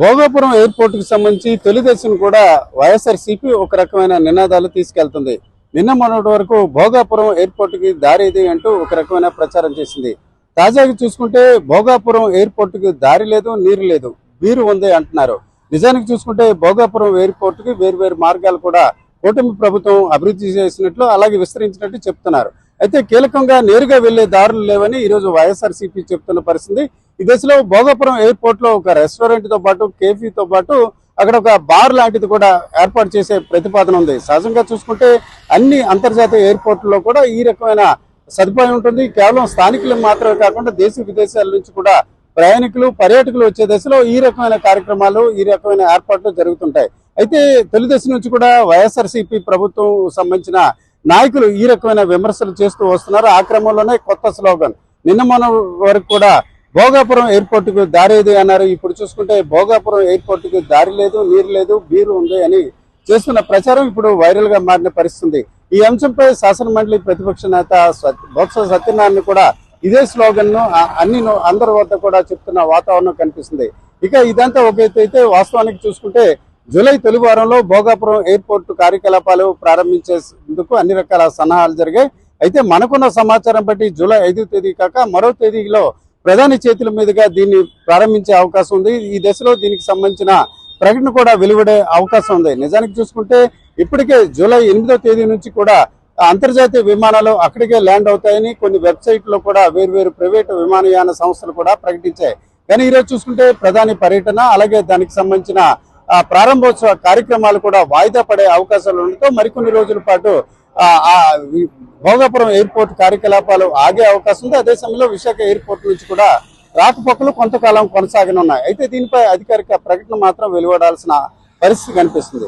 Bhogapuram airport కు సంబంధించి తెలుగుదేశం కూడా వైఎస్ఆర్సీపీ ఒక రకమైన నినాదాలు తీసుకెళ్తుంది. నిన్న మొన్నటి వరకు భోగాపురం ఎయిర్పోర్ట్ కి దారి ఇది అంటూ ఒక రకమైన ప్రచారం చేసింది. తాజాగా చూసుకుంటే భోగాపురం ఎయిర్పోర్ట్ కి దారి లేదు, నీరు లేదు, బీరు ఉంది అంటున్నారు. నిజానికి చూసుకుంటే భోగాపురం ఎయిర్పోర్ట్ కి వేరు మార్గాలు కూడా కూటమి ప్రభుత్వం అభివృద్ధి చేసినట్లు అలాగే విస్తరించినట్టు చెప్తున్నారు. అయితే కీలకంగా నేరుగా వెళ్లే దారులు లేవని ఈ రోజు వైఎస్ఆర్సీపీ చెప్తున్న పరిస్థితి. ఈ దశలో భోగాపురం ఎయిర్పోర్ట్ లో ఒక రెస్టారెంట్ తో పాటు కేఫీతో పాటు అక్కడ ఒక బార్ లాంటిది కూడా ఏర్పాటు చేసే ప్రతిపాదన ఉంది. సహజంగా చూసుకుంటే అన్ని అంతర్జాతీయ ఎయిర్పోర్టుల్లో కూడా ఈ రకమైన సదుపాయం ఉంటుంది. కేవలం స్థానికులు మాత్రమే కాకుండా దేశ విదేశాల నుంచి కూడా ప్రయాణికులు పర్యాటకులు వచ్చే దశలో ఈ రకమైన కార్యక్రమాలు ఈ రకమైన ఏర్పాట్లు జరుగుతుంటాయి. అయితే తెలుగుదేశం నుంచి కూడా వైఎస్ఆర్సీపీ ప్రభుత్వం సంబంధించిన నాయకులు ఈ రకమైన విమర్శలు చేస్తూ వస్తున్నారు. ఆ క్రమంలోనే కొత్త స్లోగన్ నిన్న మొన్న వరకు కూడా భోగాపురం ఎయిర్పోర్ట్ కు దారి ఏది అన్నారు. ఇప్పుడు చూసుకుంటే భోగాపురం ఎయిర్పోర్ట్ కు దారి లేదు, నీరు లేదు, బీరు ఉంది అని చేస్తున్న ప్రచారం ఇప్పుడు వైరల్ గా మారిన పరిస్థితి. ఈ అంశంపై శాసన మండలి ప్రతిపక్ష నేత బొత్స సత్యనారాయణ కూడా ఇదే స్లోగన్ ను అందరి వద్ద కూడా చెప్తున్న వాతావరణం కనిపిస్తుంది. ఇక ఇదంతా ఒక ఎత్తు అయితే వాస్తవానికి చూసుకుంటే జూలై తొలి వారంలో భోగాపురం ఎయిర్పోర్ట్ కార్యకలాపాలు ప్రారంభించేందుకు అన్ని రకాల సన్నాహాలు జరిగాయి. అయితే మనకున్న సమాచారం బట్టి జూలై 5వ తేదీ కాక మరో తేదీలో ప్రధాని చేతుల మీదుగా దీన్ని ప్రారంభించే అవకాశం ఉంది. ఈ దశలో దీనికి సంబంధించిన ప్రకటన కూడా వెలువడే అవకాశం ఉంది. నిజానికి చూసుకుంటే ఇప్పటికే జూలై 8వ తేదీ నుంచి కూడా అంతర్జాతీయ విమానాలు అక్కడికే ల్యాండ్ అవుతాయని కొన్ని వెబ్సైట్లో కూడా వేర్వేరు ప్రైవేటు విమానయాన సంస్థలు కూడా ప్రకటించాయి. కానీ ఈరోజు చూసుకుంటే ప్రధాని పర్యటన అలాగే దానికి సంబంధించిన ప్రారంభోత్సవ కార్యక్రమాలు కూడా వాయిదా పడే అవకాశాలు ఉండటంతో మరికొన్ని రోజుల పాటు భోగాపురం ఎయిర్పోర్ట్ కార్యకలాపాలు ఆగే అవకాశం ఉంది. అదే సమయంలో విశాఖ ఎయిర్పోర్ట్ నుంచి కూడా రాకపోకలు కొంతకాలం కొనసాగనున్నాయి. అయితే దీనిపై అధికారిక ప్రకటన మాత్రం వెలువడాల్సిన పరిస్థితి కనిపిస్తుంది.